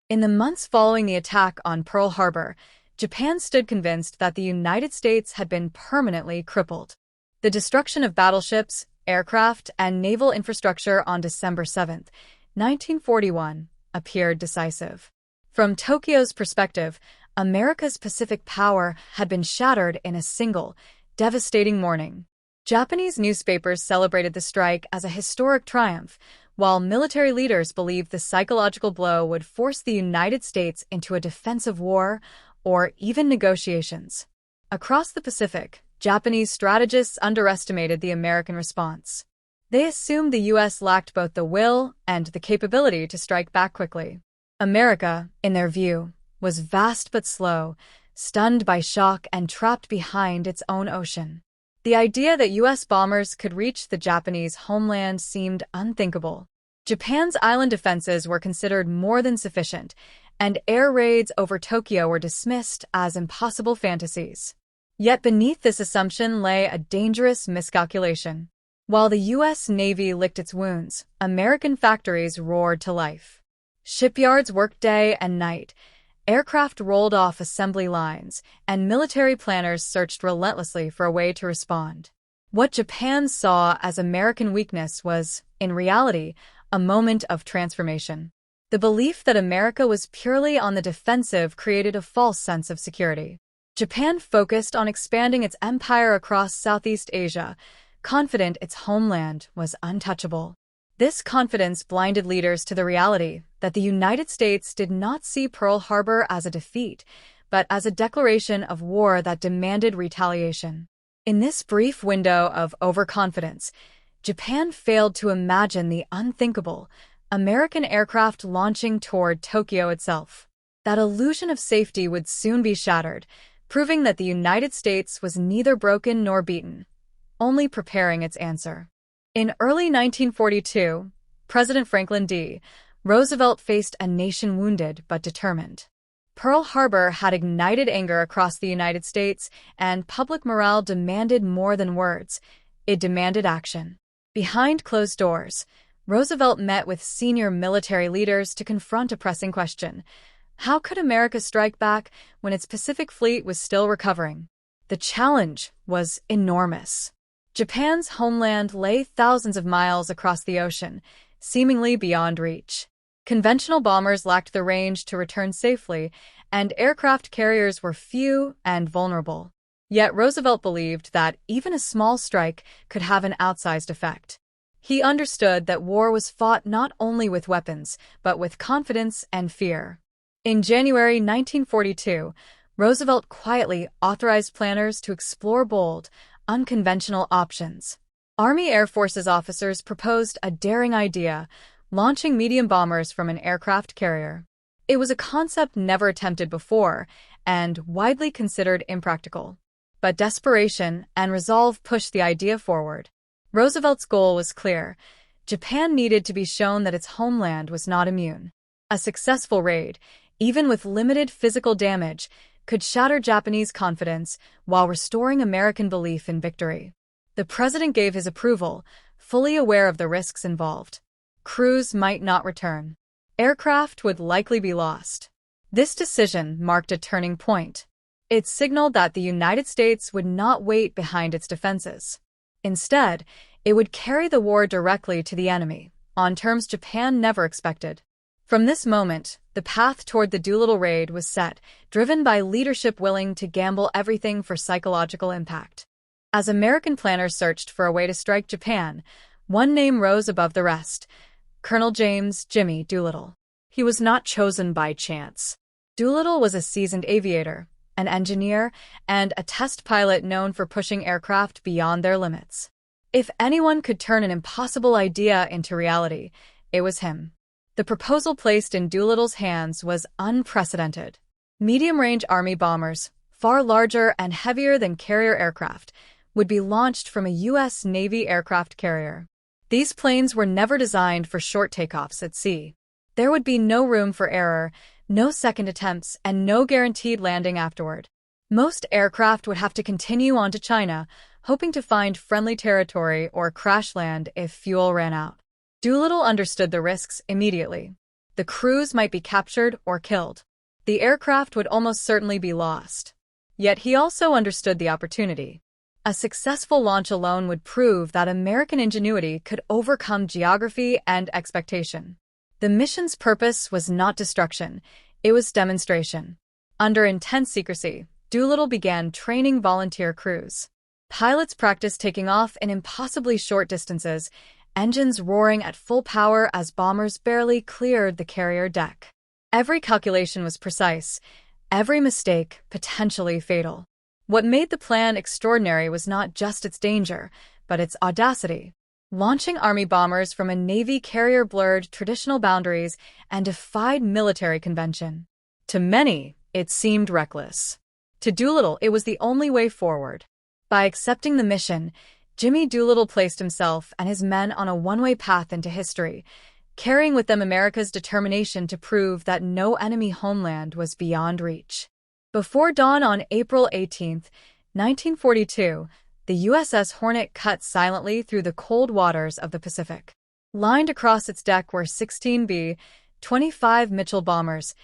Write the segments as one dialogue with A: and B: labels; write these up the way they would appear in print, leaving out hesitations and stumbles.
A: In the months following the attack on Pearl Harbor, Japan stood convinced that the United States had been permanently crippled. The destruction of battleships, aircraft, and naval infrastructure on December 7, 1941, appeared decisive. From Tokyo's perspective, America's Pacific power had been shattered in a single, devastating morning. Japanese newspapers celebrated the strike as a historic triumph, while military leaders believed the psychological blow would force the United States into a defensive war or even negotiations. Across the Pacific, Japanese strategists underestimated the American response. They assumed the U.S. lacked both the will and the capability to strike back quickly. America, in their view, was vast but slow, stunned by shock and trapped behind its own ocean. The idea that U.S. bombers could reach the Japanese homeland seemed unthinkable. Japan's island defenses were considered more than sufficient, and air raids over Tokyo were dismissed as impossible fantasies. Yet beneath this assumption lay a dangerous miscalculation. While the U.S. Navy licked its wounds, American factories roared to life. Shipyards worked day and night, aircraft rolled off assembly lines, and military planners searched relentlessly for a way to respond. What Japan saw as American weakness was, in reality, a moment of transformation. The belief that America was purely on the defensive created a false sense of security. Japan focused on expanding its empire across Southeast Asia, confident its homeland was untouchable. This confidence blinded leaders to the reality that the United States did not see Pearl Harbor as a defeat, but as a declaration of war that demanded retaliation. In this brief window of overconfidence, Japan failed to imagine the unthinkable: American aircraft launching toward Tokyo itself. That illusion of safety would soon be shattered, proving that the United States was neither broken nor beaten, only preparing its answer. In early 1942, President Franklin D. Roosevelt faced a nation wounded but determined. Pearl Harbor had ignited anger across the United States, and public morale demanded more than words. It demanded action. Behind closed doors, Roosevelt met with senior military leaders to confront a pressing question: how could America strike back when its Pacific Fleet was still recovering? The challenge was enormous. Japan's homeland lay thousands of miles across the ocean, seemingly beyond reach. Conventional bombers lacked the range to return safely, and aircraft carriers were few and vulnerable. Yet Roosevelt believed that even a small strike could have an outsized effect. He understood that war was fought not only with weapons, but with confidence and fear. In January 1942, Roosevelt quietly authorized planners to explore bold, unconventional options. Army Air Forces officers proposed a daring idea: launching medium bombers from an aircraft carrier. It was a concept never attempted before and widely considered impractical. But desperation and resolve pushed the idea forward. Roosevelt's goal was clear: Japan needed to be shown that its homeland was not immune. A successful raid, even with limited physical damage, could shatter Japanese confidence while restoring American belief in victory. The president gave his approval, fully aware of the risks involved. Crews might not return. Aircraft would likely be lost. This decision marked a turning point. It signaled that the United States would not wait behind its defenses. Instead, it would carry the war directly to the enemy, on terms Japan never expected. From this moment, the path toward the Doolittle raid was set, driven by leadership willing to gamble everything for psychological impact. As American planners searched for a way to strike Japan, one name rose above the rest: Colonel James "Jimmy" Doolittle. He was not chosen by chance. Doolittle was a seasoned aviator, an engineer, and a test pilot known for pushing aircraft beyond their limits. If anyone could turn an impossible idea into reality, it was him. The proposal placed in Doolittle's hands was unprecedented. Medium-range Army bombers, far larger and heavier than carrier aircraft, would be launched from a U.S. Navy aircraft carrier. These planes were never designed for short takeoffs at sea. There would be no room for error, no second attempts, and no guaranteed landing afterward. Most aircraft would have to continue on to China, hoping to find friendly territory or crash land if fuel ran out. Doolittle understood the risks immediately. The crews might be captured or killed. The aircraft would almost certainly be lost. Yet he also understood the opportunity. A successful launch alone would prove that American ingenuity could overcome geography and expectation. The mission's purpose was not destruction, it was demonstration. Under intense secrecy, Doolittle began training volunteer crews. Pilots practiced taking off in impossibly short distances, engines roaring at full power as bombers barely cleared the carrier deck. Every calculation was precise, every mistake potentially fatal. What made the plan extraordinary was not just its danger, but its audacity. Launching Army bombers from a Navy carrier blurred traditional boundaries and defied military convention. To many, it seemed reckless. To Doolittle, it was the only way forward. By accepting the mission, Jimmy Doolittle placed himself and his men on a one-way path into history, carrying with them America's determination to prove that no enemy homeland was beyond reach. Before dawn on April 18, 1942, the USS Hornet cut silently through the cold waters of the Pacific. Lined across its deck were 16 B-25 Mitchell bombers,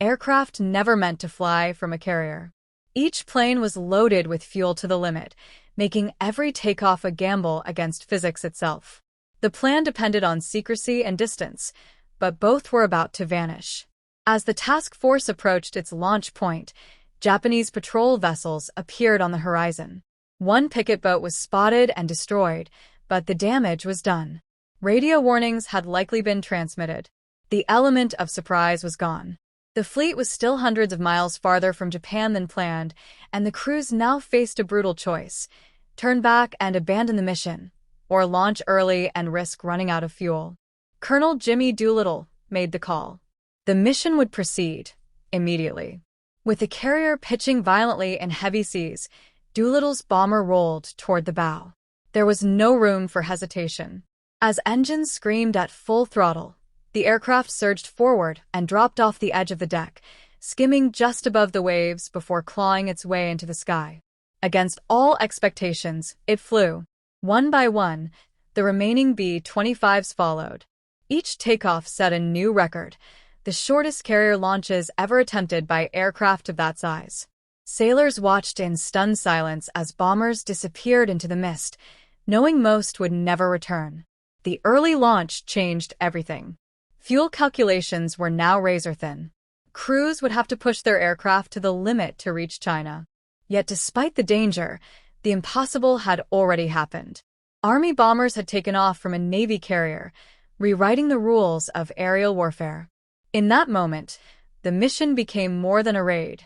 A: aircraft never meant to fly from a carrier. Each plane was loaded with fuel to the limit, making every takeoff a gamble against physics itself. The plan depended on secrecy and distance, but both were about to vanish. As the task force approached its launch point, Japanese patrol vessels appeared on the horizon. One picket boat was spotted and destroyed, but the damage was done. Radio warnings had likely been transmitted. The element of surprise was gone. The fleet was still hundreds of miles farther from Japan than planned, and the crews now faced a brutal choice: turn back and abandon the mission, or launch early and risk running out of fuel. Colonel Jimmy Doolittle made the call. The mission would proceed immediately. With the carrier pitching violently in heavy seas, Doolittle's bomber rolled toward the bow. There was no room for hesitation. As engines screamed at full throttle, the aircraft surged forward and dropped off the edge of the deck, skimming just above the waves before clawing its way into the sky. Against all expectations, it flew. One by one, the remaining B-25s followed. Each takeoff set a new record, the shortest carrier launches ever attempted by aircraft of that size. Sailors watched in stunned silence as bombers disappeared into the mist, knowing most would never return. The early launch changed everything. Fuel calculations were now razor-thin. Crews would have to push their aircraft to the limit to reach China. Yet despite the danger, the impossible had already happened. Army bombers had taken off from a Navy carrier, rewriting the rules of aerial warfare. In that moment, the mission became more than a raid.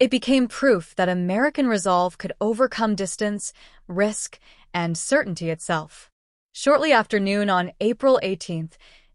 A: It became proof that American resolve could overcome distance, risk, and certainty itself. Shortly after noon on April 18,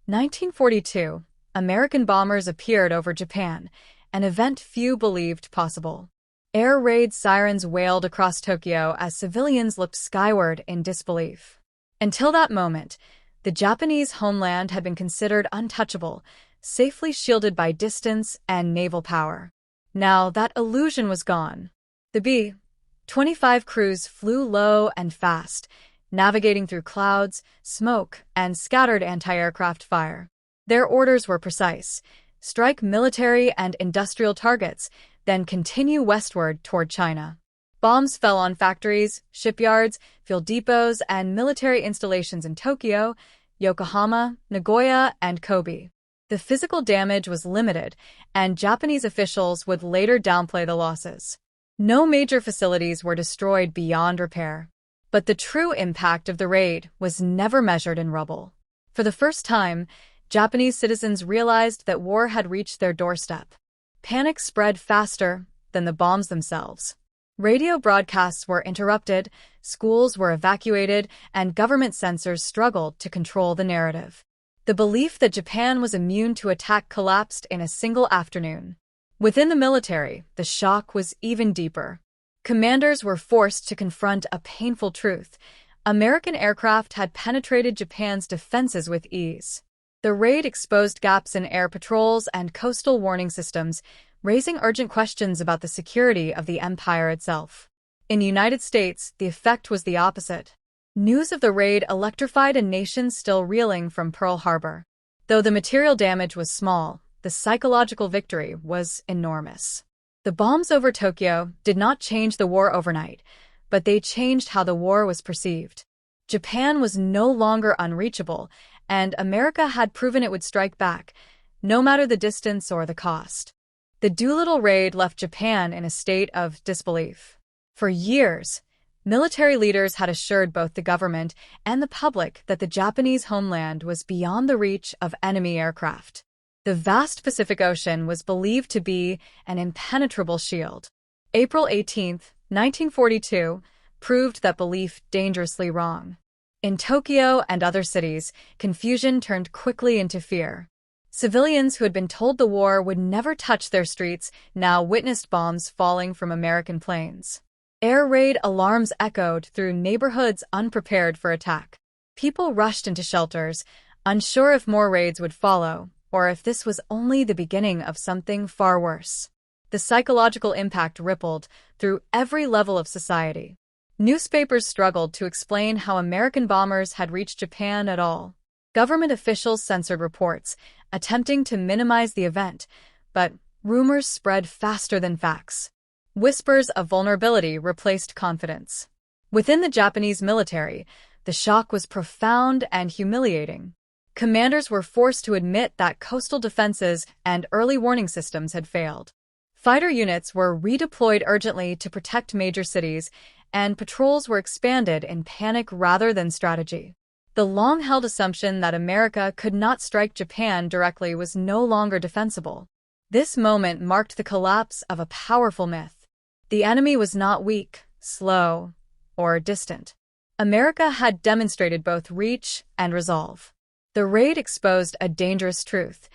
A: 1942, American bombers appeared over Japan, an event few believed possible. Air raid sirens wailed across Tokyo as civilians looked skyward in disbelief. Until that moment, the Japanese homeland had been considered untouchable, safely shielded by distance and naval power. Now that illusion was gone. The B-25 crews flew low and fast, navigating through clouds, smoke, and scattered anti-aircraft fire. Their orders were precise: strike military and industrial targets, then continue westward toward China. Bombs fell on factories, shipyards, fuel depots, and military installations in Tokyo, Yokohama, Nagoya, and Kobe. The physical damage was limited, and Japanese officials would later downplay the losses. No major facilities were destroyed beyond repair. But the true impact of the raid was never measured in rubble. For the first time, Japanese citizens realized that war had reached their doorstep. Panic spread faster than the bombs themselves. Radio broadcasts were interrupted, schools were evacuated, and government censors struggled to control the narrative. The belief that Japan was immune to attack collapsed in a single afternoon. Within the military, the shock was even deeper. Commanders were forced to confront a painful truth: American aircraft had penetrated Japan's defenses with ease. The raid exposed gaps in air patrols and coastal warning systems, raising urgent questions about the security of the empire itself. In the United States, the effect was the opposite. News of the raid electrified a nation still reeling from Pearl Harbor. Though the material damage was small, the psychological victory was enormous. The bombs over Tokyo did not change the war overnight, but they changed how the war was perceived. Japan was no longer unreachable, and America had proven it would strike back, no matter the distance or the cost. The Doolittle raid left Japan in a state of disbelief. For years, military leaders had assured both the government and the public that the Japanese homeland was beyond the reach of enemy aircraft. The vast Pacific Ocean was believed to be an impenetrable shield. April 18, 1942, proved that belief dangerously wrong. In Tokyo and other cities, confusion turned quickly into fear. Civilians who had been told the war would never touch their streets now witnessed bombs falling from American planes. Air raid alarms echoed through neighborhoods unprepared for attack. People rushed into shelters, unsure if more raids would follow, or if this was only the beginning of something far worse. The psychological impact rippled through every level of society. Newspapers struggled to explain how American bombers had reached Japan at all. Government officials censored reports, attempting to minimize the event, but rumors spread faster than facts. Whispers of vulnerability replaced confidence. Within the Japanese military, the shock was profound and humiliating. Commanders were forced to admit that coastal defenses and early warning systems had failed. Fighter units were redeployed urgently to protect major cities, and patrols were expanded in panic rather than strategy. The long-held assumption that America could not strike Japan directly was no longer defensible. This moment marked the collapse of a powerful myth. The enemy was not weak, slow, or distant. America had demonstrated both reach and resolve. The raid exposed a dangerous truth.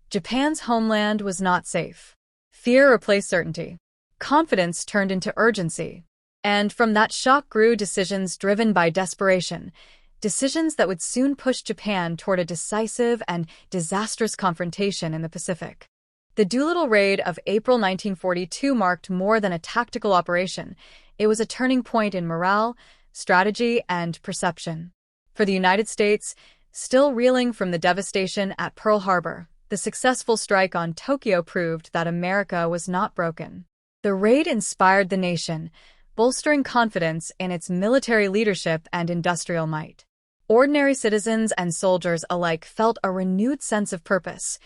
A: Japan's homeland was not safe. Fear replaced certainty. Confidence turned into urgency. And from that shock grew decisions driven by desperation, decisions that would soon push Japan toward a decisive and disastrous confrontation in the Pacific. The Doolittle raid of April 1942 marked more than a tactical operation. It was a turning point in morale, strategy, and perception. For the United States, still reeling from the devastation at Pearl Harbor, the successful strike on Tokyo proved that America was not broken. The raid inspired the nation, bolstering confidence in its military leadership and industrial might. Ordinary citizens and soldiers alike felt a renewed sense of purpose.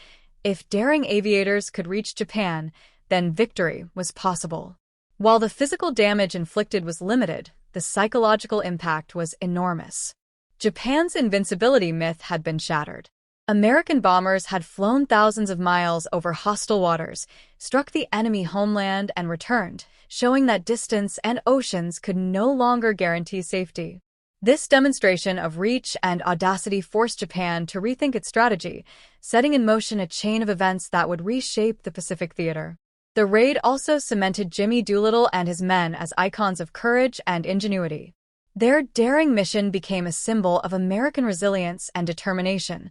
A: If daring aviators could reach Japan, then victory was possible. While the physical damage inflicted was limited, the psychological impact was enormous. Japan's invincibility myth had been shattered. American bombers had flown thousands of miles over hostile waters, struck the enemy homeland, and returned, showing that distance and oceans could no longer guarantee safety. This demonstration of reach and audacity forced Japan to rethink its strategy, setting in motion a chain of events that would reshape the Pacific theater. The raid also cemented Jimmy Doolittle and his men as icons of courage and ingenuity. Their daring mission became a symbol of American resilience and determination,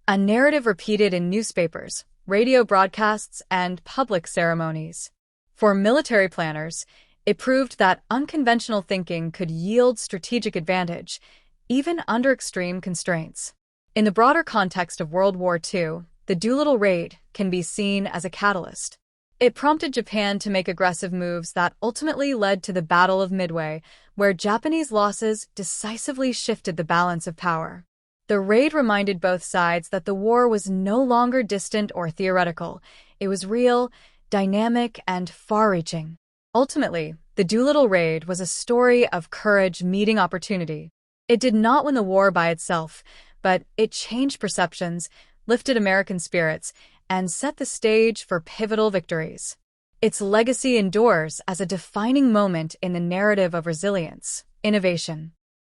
A: a narrative repeated in newspapers, radio broadcasts, and public ceremonies. For military planners, it proved that unconventional thinking could yield strategic advantage, even under extreme constraints. In the broader context of World War II, the Doolittle raid can be seen as a catalyst. It prompted Japan to make aggressive moves that ultimately led to the Battle of Midway, where Japanese losses decisively shifted the balance of power. The raid reminded both sides that the war was no longer distant or theoretical. It was real, dynamic, and far-reaching. Ultimately, the Doolittle raid was a story of courage meeting opportunity. It did not win the war by itself, but it changed perceptions, lifted American spirits, and set the stage for pivotal victories. Its legacy endures as a defining moment in the narrative of resilience, innovation,